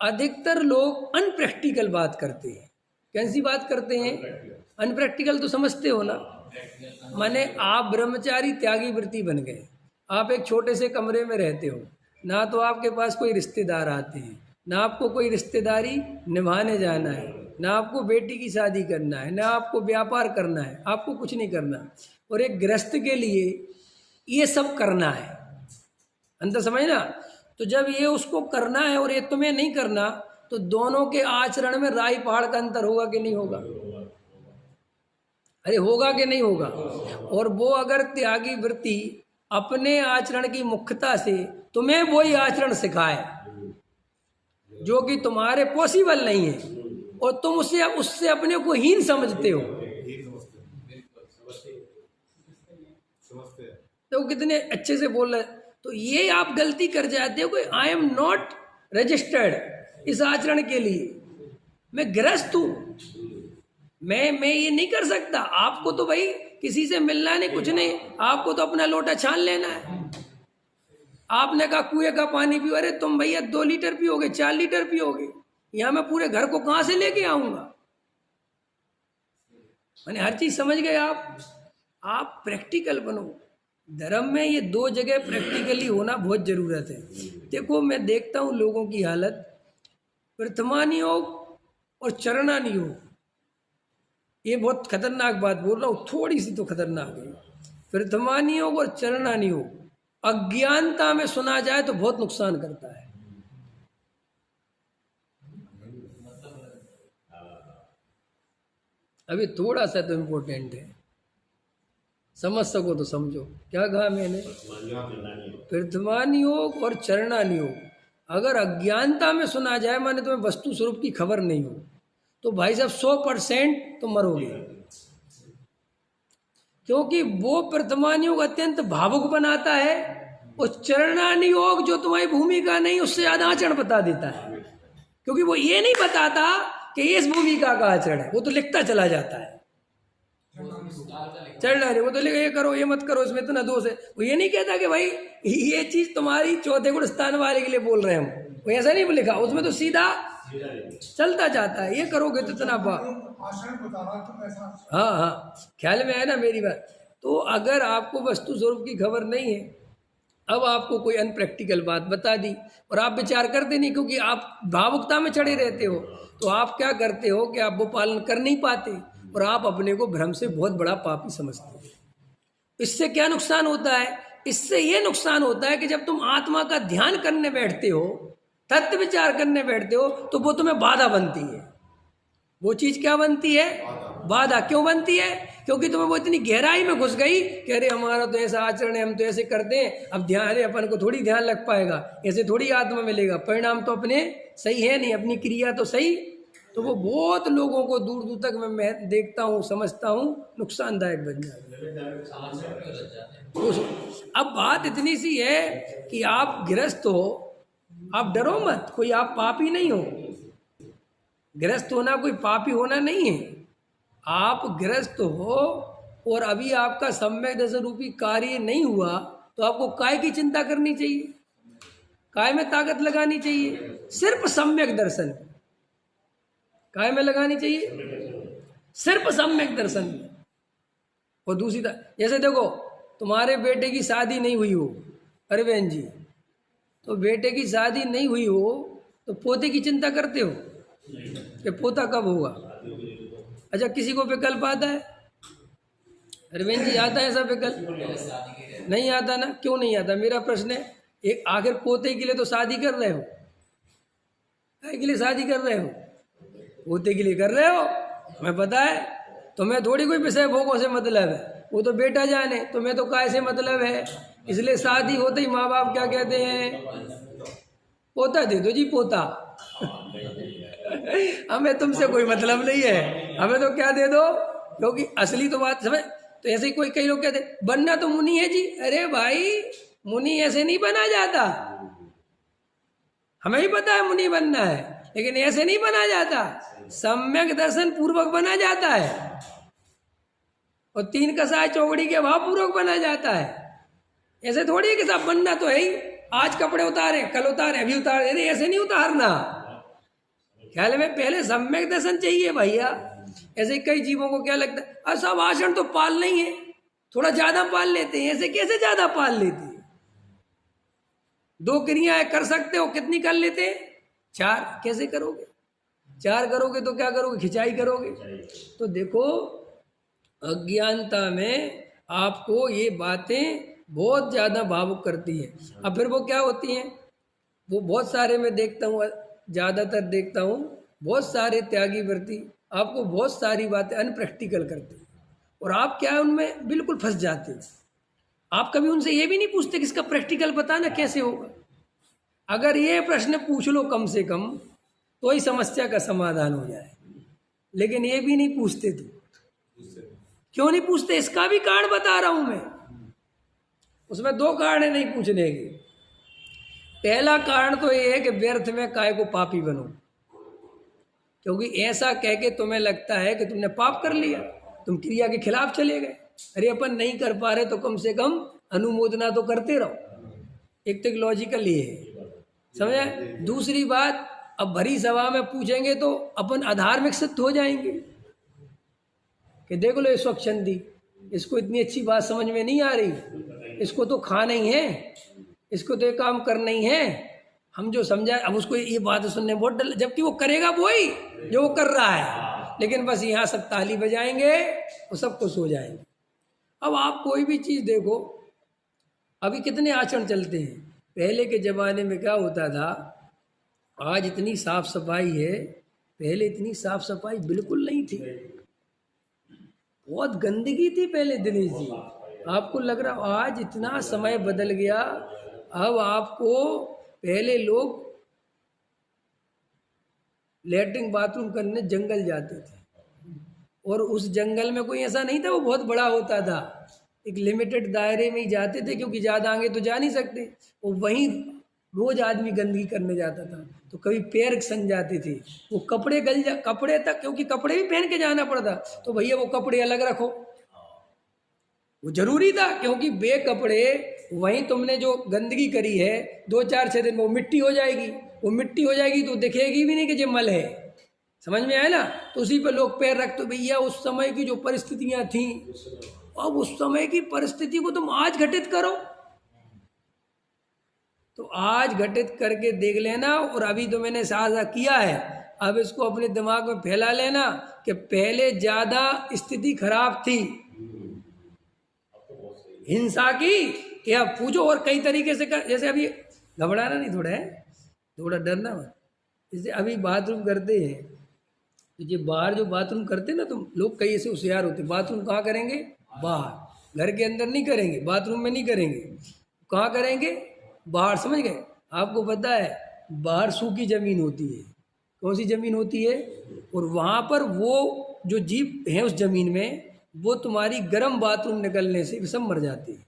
अधिकतर लोग अनप्रैक्टिकल बात करते हैं। कैसी बात करते हैं? अनप्रैक्टिकल तो समझते हो ना? माने आप ब्रह्मचारी त्यागी वृत्ति बन गए, आप एक छोटे से कमरे में रहते हो, ना तो आपके पास कोई रिश्तेदार आते हैं, ना आपको कोई रिश्तेदारी निभाने जाना है, ना आपको बेटी की शादी करना है, ना आपको व्यापार करना है, आपको कुछ नहीं करना। और एक गृहस्थ के लिए ये सब करना है, अंतर समझना। तो जब ये उसको करना है और ये तुम्हें नहीं करना, तो दोनों के आचरण में राई पहाड़ का अंतर होगा कि नहीं होगा? अरे होगा कि नहीं होगा? और वो अगर त्यागी वृत्ति अपने आचरण की मुख्यता से तुम्हें वही आचरण सिखाए जो कि तुम्हारे पॉसिबल नहीं है, और तुम उससे अपने को हीन समझते हो, तो कितने अच्छे से बोल रहे। तो ये आप गलती कर जाते हो कि आई एम नॉट रजिस्टर्ड इस आचरण के लिए, मैं गृहस्थ हूं, मैं ये नहीं कर सकता। आपको तो भाई किसी से मिलना नहीं, कुछ नहीं, आपको तो अपना लोटा छान लेना है। आपने कहा कुएं का पानी पियो, अरे तुम भैया 2 लीटर पियोगे, 4 लीटर पियोगे, यहां मैं पूरे घर को कहां से लेके आऊंगा? मैंने हर चीज समझ गए आप प्रैक्टिकल बनो। धर्म में ये 2 जगह प्रैक्टिकली होना बहुत जरूरत है। देखो मैं देखता हूं लोगों की हालत, प्रथमान योग और चरणान योग, ये बहुत खतरनाक बात बोल रहा हूँ, थोड़ी सी तो खतरनाक है। प्रथमान योग और चरणान योग अज्ञानता में सुना जाए तो बहुत नुकसान करता है। अभी थोड़ा सा तो इम्पोर्टेंट है, समझ सको तो समझो। क्या कहा मैंने? प्रथमान योग और चरणान योग अगर अज्ञानता में सुना जाए, माने तुम्हें वस्तु स्वरूप की खबर नहीं हो, तो भाई साहब 100% तो मरोगे। क्योंकि वो प्रथमान योग अत्यंत भावुक बनाता है, और चरणान योग जो तुम्हारी भूमिका नहीं उससे ज्यादा आचरण बता देता है। क्योंकि वो ये नहीं बताता कि इस भूमिका का आचरण है, वो तो लिखता चला जाता है। चढ़ना नहीं, वो तो लिखा ये करो, ये मत करो, इसमें इतना दोष है। वो ये नहीं कहता कि भाई ये चीज तुम्हारी चौथे गुण स्थान वाले के लिए बोल रहे हैं हम, वो ऐसा नहीं लिखा, उसमें तो सीधा चलता जाता है, ये करोगे तो इतना हाँ हाँ, ख्याल में है ना मेरी बात? तो अगर आपको वस्तु स्वरूप की खबर नहीं है, अब आपको कोई अनप्रैक्टिकल बात बता दी और आप विचार करते नहीं, क्योंकि आप भावुकता में चढ़े रहते हो, तो आप क्या करते हो कि आप वो पालन कर नहीं पाते और आप अपने को भ्रम से बहुत बड़ा पापी समझते हो। इससे क्या नुकसान होता है? इससे ये नुकसान होता है कि जब तुम आत्मा का ध्यान करने बैठते हो, तत्व विचार करने बैठते हो, तो वो तुम्हें बाधा बनती है। वो चीज क्या बनती है? बाधा। क्यों बनती है? क्योंकि तुम्हें वो इतनी गहराई में घुस गई कि अरे हमारा तो ऐसा आचरण है, हम तो ऐसे करते हैं, अब ध्यान, अरे अपन को थोड़ी ध्यान लग पाएगा, ऐसे थोड़ी आत्मा मिलेगा, परिणाम तो अपने सही है नहीं, अपनी क्रिया तो सही। तो वो बहुत लोगों को दूर दूर तक मैं देखता हूँ, समझता हूँ, नुकसानदायक बन जाता है। अब बात इतनी सी है कि आप गृहस्थ हो, आप डरो मत, कोई आप पापी नहीं हो। गृहस्थ होना कोई पापी होना नहीं है। आप गृहस्थ हो और अभी आपका सम्यक दर्शन रूपी कार्य नहीं हुआ, तो आपको काय की चिंता करनी चाहिए, काय में ताकत लगानी चाहिए, सिर्फ सम्यक दर्शन। काय में लगानी चाहिए? सिर्फ सम्यक दर्शन में। और दूसरी जैसे देखो, तुम्हारे बेटे की शादी नहीं हुई हो, अरे बहन जी, तो बेटे की शादी नहीं हुई हो तो पोते की चिंता करते हो कि पोता कब होगा? अच्छा, किसी को विकल्प आता है? अरे बहन जी, आता है ऐसा विकल्प? नहीं आता ना। क्यों नहीं आता? मेरा प्रश्न है, एक आखिर पोते के लिए तो शादी कर रहे हो, काय के लिए शादी कर रहे हो? पोते के लिए कर रहे हो। मैं पता है तुम्हें थोड़ी कोई विषय भोगों से मतलब है, वो तो बेटा जाने, तुम्हें तो काय से मतलब है। इसलिए शादी होते ही माँ बाप क्या कहते हैं? पोता दे दो जी, पोता। हमें तुमसे कोई मतलब नहीं है, हमें तो क्या दे दो, क्योंकि असली तो बात समझ। तो ऐसे ही कोई कई लोग कहते बनना तो मुनि है जी। अरे भाई, मुनि ऐसे नहीं बना जाता, हमें ही पता है मुनि बनना है, लेकिन ऐसे नहीं बना जाता, सम्यक दर्शन पूर्वक बना जाता है, और 3 कसाय चौकड़ी के भाव पूर्वक बना जाता है। ऐसे थोड़ी है कि सब बनना तो है ही, आज कपड़े उतारे, कल उतारे, अभी उतारे, ऐसे नहीं उतारना। ख्याल में पहले सम्यक दर्शन चाहिए भैया। ऐसे कई जीवों को क्या लगता है, अरे सब आसन तो पाल नहीं है, थोड़ा ज्यादा पाल लेते हैं। ऐसे कैसे ज्यादा पाल लेते हैं? 2 क्रियाएं कर सकते हो, कितनी कर लेते हैं? 4। कैसे करोगे? 4 करोगे तो क्या करोगे? खिंचाई करोगे। तो देखो अज्ञानता में आपको ये बातें बहुत ज्यादा भावुक करती है। अब फिर वो क्या होती हैं, वो बहुत सारे मैं देखता हूँ, ज़्यादातर देखता हूँ बहुत सारे त्यागी व्रती आपको बहुत सारी बातें अनप्रैक्टिकल करते हैं, और आप क्या उनमें बिल्कुल फंस जाते हो। आप कभी उनसे ये भी नहीं पूछते कि इसका प्रैक्टिकल बताना कैसे होगा। अगर ये प्रश्न पूछ लो कम से कम तो ही समस्या का समाधान हो जाए, लेकिन ये भी नहीं पूछते। तो क्यों नहीं पूछते? इसका भी कारण बता रहा हूं मैं। उसमें 2 कारण है नहीं पूछने के। पहला कारण तो ये है कि व्यर्थ में काय को पापी बनो, क्योंकि ऐसा कह के तुम्हें लगता है कि तुमने पाप कर लिया, तुम क्रिया के खिलाफ चले गए। अरे अपन नहीं कर पा रहे तो कम से कम अनुमोदना तो करते रहो। एक तो लॉजिकल ये है, समझे? दूसरी बात, अब भरी सभा में पूछेंगे तो अपन अधार्मिक सिद्ध हो जाएंगे कि देख लो ये स्वच्छंदी, इसको इतनी अच्छी बात समझ में नहीं आ रही, इसको तो खाना ही है, इसको तो ये काम करना ही है। हम जो समझाए, अब उसको ये बात सुनने बहुत डर, जबकि वो करेगा वही जो वो कर रहा है, लेकिन बस यहाँ सब ताली बजाएंगे और सब खुश हो जाएंगे। अब आप कोई भी चीज़ देखो, अभी कितने आचरण चलते हैं। पहले के ज़माने में क्या होता था, आज इतनी साफ सफाई है, पहले इतनी साफ सफाई बिल्कुल नहीं थी, बहुत गंदगी थी पहले। दिनेश जी आपको लग रहा आज इतना समय बदल गया। अब आपको, पहले लोग लैट्रिन बाथरूम करने जंगल जाते थे, और उस जंगल में कोई ऐसा नहीं था वो बहुत बड़ा होता था, एक लिमिटेड दायरे में ही जाते थे, क्योंकि ज़्यादा आगे तो जा नहीं सकते। वो वहीं रोज आदमी गंदगी करने जाता था, तो कभी पैर सन जाते थे, वो कपड़े कपड़े तक, क्योंकि कपड़े भी पहन के जाना पड़ता, तो भैया वो कपड़े अलग रखो, वो जरूरी था। क्योंकि बे कपड़े वहीं तुमने जो गंदगी करी है 2-4-6 दिन में वो मिट्टी हो जाएगी, वो मिट्टी हो जाएगी तो दिखेगी भी नहीं कि ये मल है। समझ में आया ना? तो उसी पर लोग पैर रखते। भैया उस समय की जो परिस्थितियां थी, अब उस समय की परिस्थिति को तुम आज घटित करो, तो आज घटित करके देख लेना। और अभी तो मैंने साझा किया है, अब इसको अपने दिमाग में फैला लेना कि पहले ज्यादा स्थिति खराब थी हिंसा की, या पूछो और कई तरीके से कर। जैसे अभी घबराना नहीं, थोड़ा डरना मत। जैसे अभी बाथरूम करते हैं, तो ये बाहर जो बाथरूम करते हैं ना, तुम लोग कई ऐसे होशियार होते, बाथरूम कहाँ करेंगे? बाहर, घर के अंदर नहीं करेंगे, बाथरूम में नहीं करेंगे, कहाँ करेंगे? बाहर। समझ गए? आपको पता है बाहर सूखी जमीन होती है, कौन सी जमीन होती है? और वहाँ पर वो जो जीव है उस जमीन में, वो तुम्हारी गर्म बाथरूम निकलने से सब मर जाती है,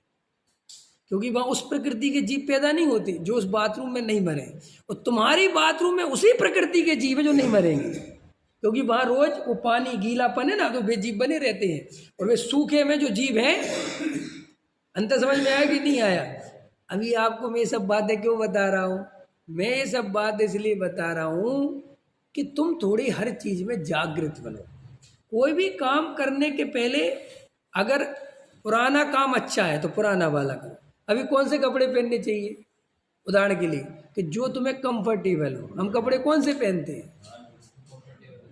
क्योंकि वहाँ उस प्रकृति के जीव पैदा नहीं होते जो उस बाथरूम में नहीं मरे। और तुम्हारी बाथरूम में उसी प्रकृति के जीव है जो नहीं मरेंगे, क्योंकि वहाँ रोज वो पानी गीलापन है ना, तो वे जीव बने रहते हैं। और वे सूखे में जो जीव हैं, अंतर समझ में आया कि नहीं आया? अभी आपको मैं ये सब बातें क्यों बता रहा हूँ? मैं ये सब बात इसलिए बता रहा हूँ कि तुम थोड़ी हर चीज में जागृत बनो। कोई भी काम करने के पहले, अगर पुराना काम अच्छा है तो पुराना वाला करो। अभी कौन से कपड़े पहनने चाहिए? उदाहरण के लिए, कि जो तुम्हें कंफर्टेबल हो। हम कपड़े कौन से पहनते हैं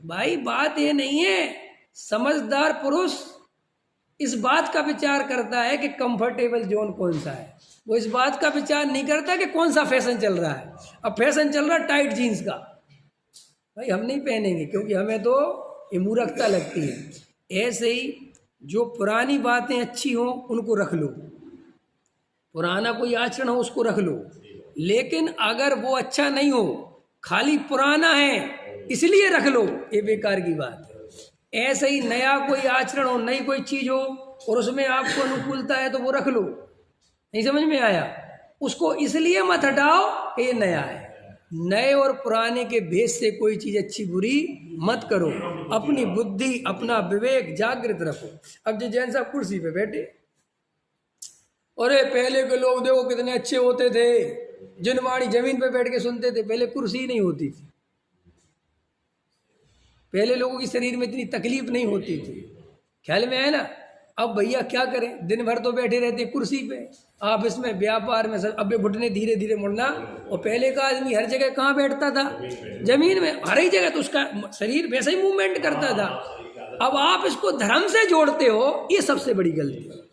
भाई? बात ये नहीं है, समझदार पुरुष इस बात का विचार करता है कि कंफर्टेबल जोन कौन सा है, वो इस बात का विचार नहीं करता कि कौन सा फैशन चल रहा है। अब फैशन चल रहा है टाइट जीन्स का, भाई हम नहीं पहनेंगे, क्योंकि हमें तो ये मूर्खता लगती है। ऐसे ही जो पुरानी बातें अच्छी हों उनको रख लो, पुराना कोई आचरण हो उसको रख लो, लेकिन अगर वो अच्छा नहीं हो, खाली पुराना है इसलिए रख लो, ये बेकार की बात है। ऐसे ही नया कोई आचरण हो, नई कोई चीज हो और उसमें आपको अनुकूलता है तो वो रख लो। नहीं समझ में आया? उसको इसलिए मत हटाओ ये नया है। नए और पुराने के भेद से कोई चीज अच्छी बुरी मत करो, अपनी बुद्धि अपना विवेक जागृत रखो। अब जो जैन साहब कुर्सी पे बैठे, अरे पहले के लोग देखो कितने अच्छे होते थे, जिनवाणी जमीन पे बैठ के सुनते थे, पहले कुर्सी नहीं होती थी। पहले लोगों की शरीर में इतनी तकलीफ नहीं होती थी, ख्याल में है ना। अब भैया क्या करें, दिन भर तो बैठे रहते कुर्सी पे, ऑफिस में, व्यापार में, सब। अब ये घुटने धीरे धीरे मुड़ना। और पहले का आदमी हर जगह कहाँ बैठता था, जमीन में, हर ही जगह, तो उसका शरीर वैसे ही मूवमेंट करता था। अब आप इसको धर्म से जोड़ते हो, ये सबसे बड़ी गलती है।